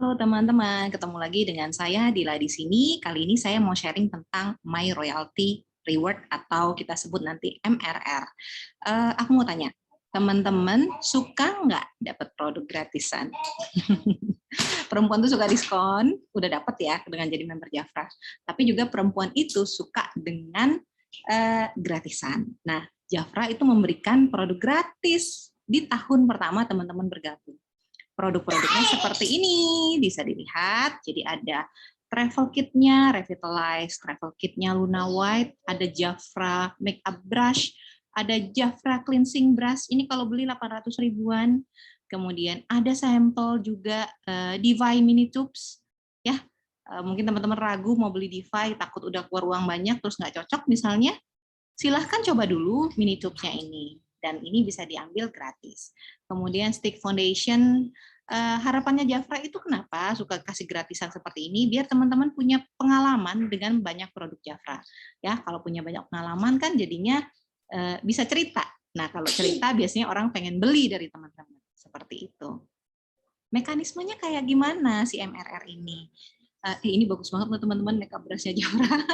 Halo teman-teman, ketemu lagi dengan saya Dila di sini. Kali ini saya mau sharing tentang My Royalty Reward atau kita sebut nanti MRR. Aku mau tanya, teman-teman suka nggak dapat produk gratisan? Perempuan tuh suka diskon, udah dapat ya dengan jadi member Jafra. Tapi juga perempuan itu suka dengan gratisan. Nah, Jafra itu memberikan produk gratis di tahun pertama teman-teman bergabung. Produk-produknya seperti ini, bisa dilihat. Jadi ada travel kit-nya Revitalize, travel kit-nya Luna White, ada Jafra makeup brush, ada Jafra cleansing brush. Ini kalau beli 800 ribuan. Kemudian ada sampel juga Divai mini tubes. Ya, mungkin teman-teman ragu mau beli Divai, takut udah keluar uang banyak terus nggak cocok misalnya. Silahkan coba dulu mini tubes-nya ini. Dan ini bisa diambil gratis. Kemudian stick foundation, harapannya Jafra itu kenapa suka kasih gratisan seperti ini? Biar teman-teman punya pengalaman dengan banyak produk Jafra. Ya, kalau punya banyak pengalaman kan jadinya bisa cerita. Nah, kalau cerita biasanya orang pengen beli dari teman-teman. Seperti itu. Mekanismenya kayak gimana si MRR ini? Ini bagus banget loh teman-teman makeup brush-nya Jafra.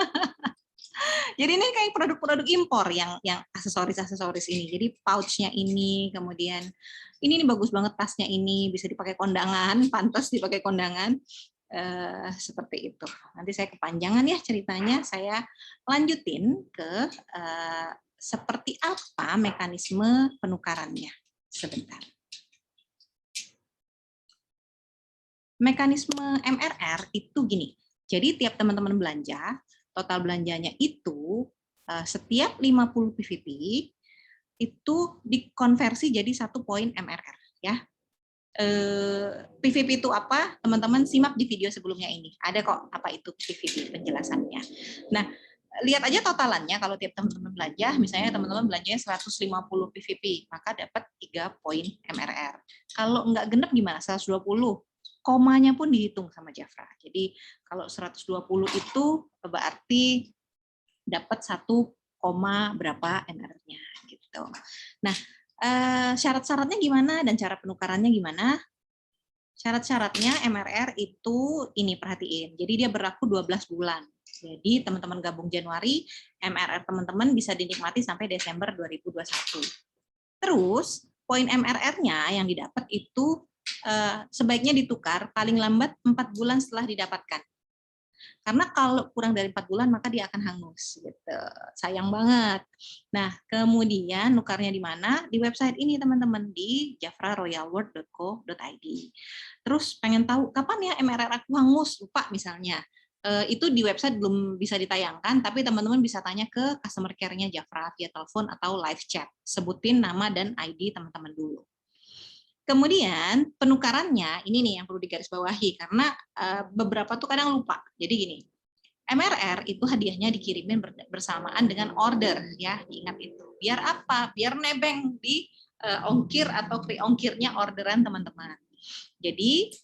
Jadi ini kayak produk-produk impor yang aksesoris-aksesoris ini. Jadi pouch-nya ini, kemudian ini bagus banget tasnya ini, bisa dipakai kondangan, pantas dipakai kondangan. Seperti itu. Nanti saya kepanjangan ya ceritanya, saya lanjutin ke seperti apa mekanisme penukarannya. Sebentar. Mekanisme MRR itu gini, jadi tiap teman-teman belanja, total belanjanya itu setiap 50 PVP itu dikonversi jadi 1 poin MRR ya. PVP itu apa? Teman-teman simak di video sebelumnya ini. Ada kok apa itu PVP penjelasannya. Nah, lihat aja totalannya kalau tiap teman-teman belanja, misalnya teman-teman belanjanya 150 PVP, maka dapat 3 poin MRR. Kalau nggak genep gimana? 120. Komanya pun dihitung sama Jafra. Jadi kalau 120 itu berarti dapat 1, berapa MRR-nya gitu. Nah, syarat-syaratnya gimana dan cara penukarannya gimana? Syarat-syaratnya MRR itu ini perhatiin. Jadi dia berlaku 12 bulan. Jadi teman-teman gabung Januari, MRR teman-teman bisa dinikmati sampai Desember 2021. Terus poin MRR-nya yang didapat itu sebaiknya ditukar paling lambat 4 bulan setelah didapatkan. Karena kalau kurang dari 4 bulan maka dia akan hangus gitu. Sayang banget. Nah, kemudian nukarnya di mana? Di website ini teman-teman, di jafraroyalworld.co.id. Terus pengen tahu kapan ya MRR aku hangus? Lupa misalnya. Itu di website belum bisa ditayangkan, tapi teman-teman bisa tanya ke customer care-nya Jafra via telepon atau live chat. Sebutin nama dan ID teman-teman dulu. Kemudian penukarannya, ini nih yang perlu digarisbawahi, karena beberapa tuh kadang lupa. Jadi gini, MRR itu hadiahnya dikirimin bersamaan dengan order, ya, ingat itu. Biar apa? Biar nebeng di ongkir atau pre-ongkirnya orderan teman-teman. Jadi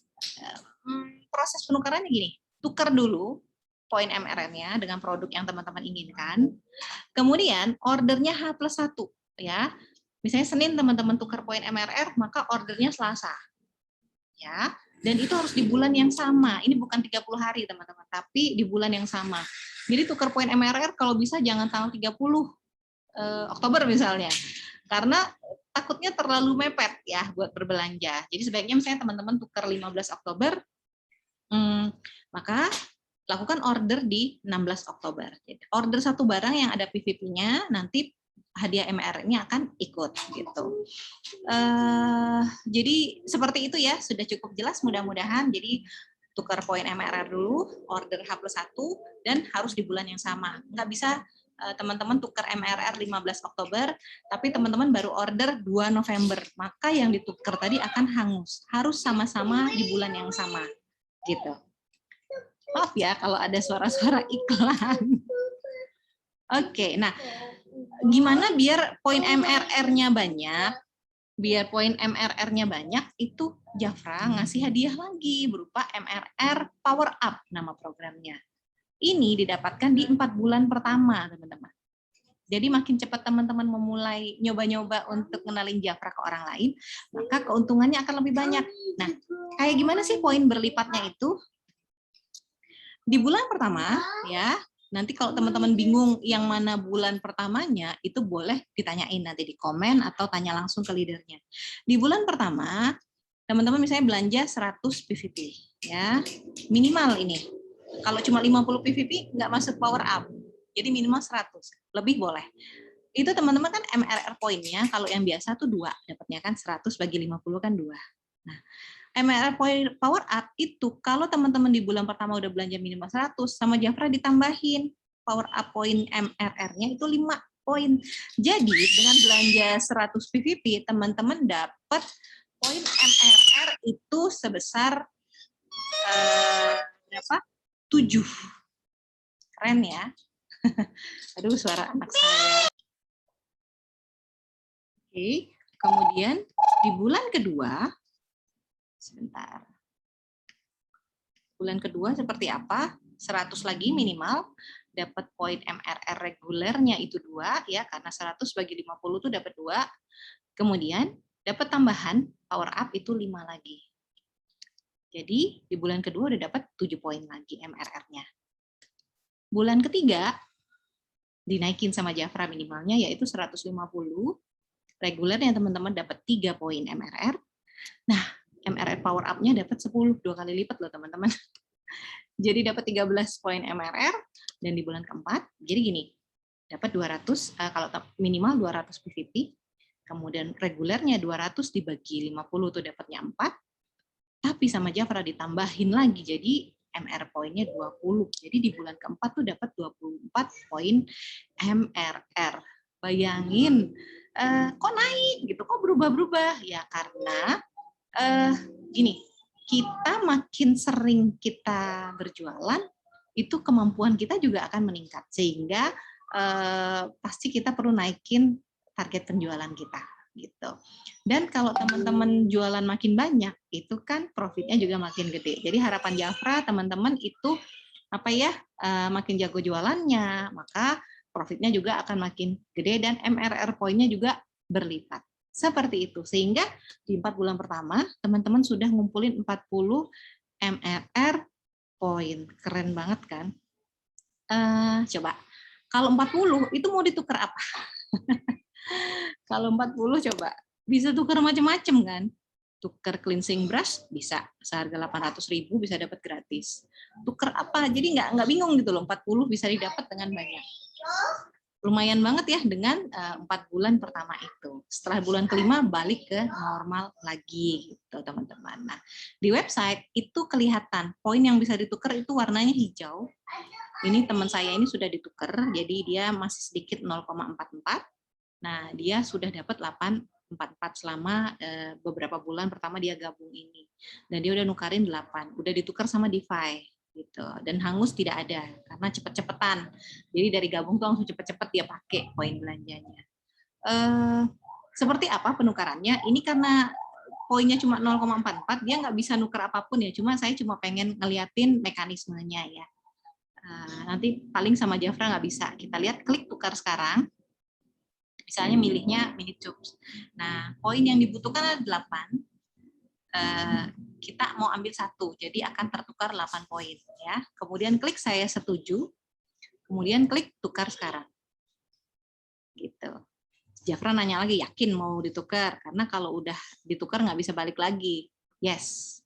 proses penukarannya gini, tukar dulu poin MRR-nya dengan produk yang teman-teman inginkan. Kemudian ordernya H+1, ya. Misalnya Senin teman-teman tukar poin MRR, maka ordernya Selasa. Ya, dan itu harus di bulan yang sama. Ini bukan 30 hari, teman-teman, tapi di bulan yang sama. Jadi tukar poin MRR kalau bisa jangan tanggal 30 Oktober misalnya. Karena takutnya terlalu mepet ya buat berbelanja. Jadi sebaiknya misalnya teman-teman tukar 15 Oktober, maka lakukan order di 16 Oktober. Jadi order satu barang yang ada PVP-nya, nanti hadiah MRR-nya akan ikut gitu. Jadi seperti itu ya, sudah cukup jelas mudah-mudahan. Jadi tukar poin MRR dulu, order H+1 dan harus di bulan yang sama. Nggak bisa teman-teman tukar MRR 15 Oktober, tapi teman-teman baru order 2 November. Maka yang ditukar tadi akan hangus. Harus sama-sama di bulan yang sama. Gitu. Maaf ya kalau ada suara-suara iklan. Oke, nah gimana biar poin MRR-nya banyak? Biar poin MRR-nya banyak, itu Jafra ngasih hadiah lagi berupa MRR Power Up nama programnya. Ini didapatkan di 4 bulan pertama, teman-teman. Jadi makin cepat teman-teman memulai nyoba-nyoba untuk kenalin Jafra ke orang lain, maka keuntungannya akan lebih banyak. Nah, kayak gimana sih poin berlipatnya itu? Di bulan pertama, ya, nanti kalau teman-teman bingung yang mana bulan pertamanya, itu boleh ditanyain nanti di komen atau tanya langsung ke leadernya. Di bulan pertama, teman-teman misalnya belanja 100 PVP, ya, minimal ini. Kalau cuma 50 PVP, nggak masuk power up. Jadi minimal 100, lebih boleh. Itu teman-teman kan MRR poinnya, kalau yang biasa tuh 2, dapatnya kan 100 bagi 50 kan 2. Nah, MRR power up itu kalau teman-teman di bulan pertama udah belanja minimal 100, sama Jafra ditambahin power up poin MRR-nya itu 5 poin. Jadi dengan belanja 100 PVP, teman-teman dapat poin MRR itu sebesar berapa? 7. Keren ya. Aduh, suara anak saya. Oke, kemudian di bulan kedua, sebentar. Bulan kedua seperti apa? 100 lagi minimal, dapat poin MRR regulernya itu 2, ya, karena 100 bagi 50 itu dapat 2. Kemudian dapat tambahan power up itu 5 lagi. Jadi di bulan kedua udah dapat 7 poin lagi MRR-nya. Bulan ketiga, dinaikin sama Jafra minimalnya yaitu 150, regulernya teman-teman dapat 3 poin MRR. Nah, MRR power up-nya dapat 10, 2 kali lipat loh teman-teman. Jadi dapat 13 poin MRR, dan di bulan keempat, jadi gini, dapat 200, kalau minimal 200 PVP, kemudian regulernya 200 dibagi 50 tuh dapatnya 4, tapi sama Jafra ditambahin lagi, jadi MR poinnya 20. Jadi di bulan keempat tuh dapat 24 poin MRR. Bayangin, kok naik gitu, kok berubah-berubah? Ya karena gini, kita makin sering kita berjualan, itu kemampuan kita juga akan meningkat. Sehingga pasti kita perlu naikin target penjualan kita. Gitu. Dan kalau teman-teman jualan makin banyak, itu kan profitnya juga makin gede. Jadi harapan Jafra teman-teman itu apa ya, makin jago jualannya, maka profitnya juga akan makin gede dan MRR poinnya juga berlipat. Seperti itu. Sehingga di 4 bulan pertama, teman-teman sudah ngumpulin 40 MRR poin. Keren banget kan? Coba, kalau 40 itu mau ditukar apa? Kalau 40 coba, bisa tukar macam-macam kan? Tukar cleansing brush bisa, seharga 800.000 bisa dapat gratis. Tukar apa? Jadi nggak bingung gitu loh, 40 bisa didapat dengan banyak. Lumayan banget ya dengan 4 bulan pertama itu. Setelah bulan kelima balik ke normal lagi gitu teman-teman. Nah, di website itu kelihatan poin yang bisa ditukar itu warnanya hijau. Ini teman saya ini sudah ditukar, jadi dia masih sedikit 0,44. Nah, dia sudah dapat 844 selama beberapa bulan pertama dia gabung ini. Dan dia udah nukarin 8, udah ditukar sama DeFi gitu. Dan hangus tidak ada karena cepet-cepetan. Jadi dari gabung tuh langsung cepet-cepet dia pakai poin belanjanya. Seperti apa penukarannya? Ini karena poinnya cuma 0,44, dia nggak bisa nukar apapun ya. Saya cuma pengen ngeliatin mekanismenya ya. Nanti paling sama Jafra nggak bisa. Kita lihat, klik tukar sekarang. Misalnya milihnya minute jobs. Nah, poin yang dibutuhkan ada 8. Kita mau ambil 1, jadi akan tertukar 8 poin. Ya. Kemudian klik saya setuju, kemudian klik tukar sekarang. Gitu. Jafra nanya lagi, yakin mau ditukar? Karena kalau udah ditukar nggak bisa balik lagi. Yes.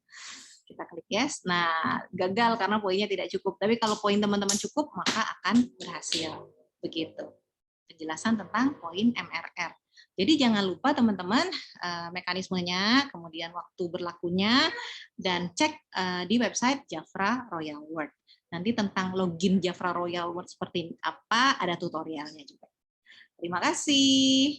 Kita klik yes. Nah, gagal karena poinnya tidak cukup. Tapi kalau poin teman-teman cukup, maka akan berhasil. Begitu. Penjelasan tentang poin MRR. Jadi jangan lupa teman-teman mekanismenya, kemudian waktu berlakunya, dan cek di website Jafra Royal World. Nanti tentang login Jafra Royal World seperti apa, ada tutorialnya juga. Terima kasih.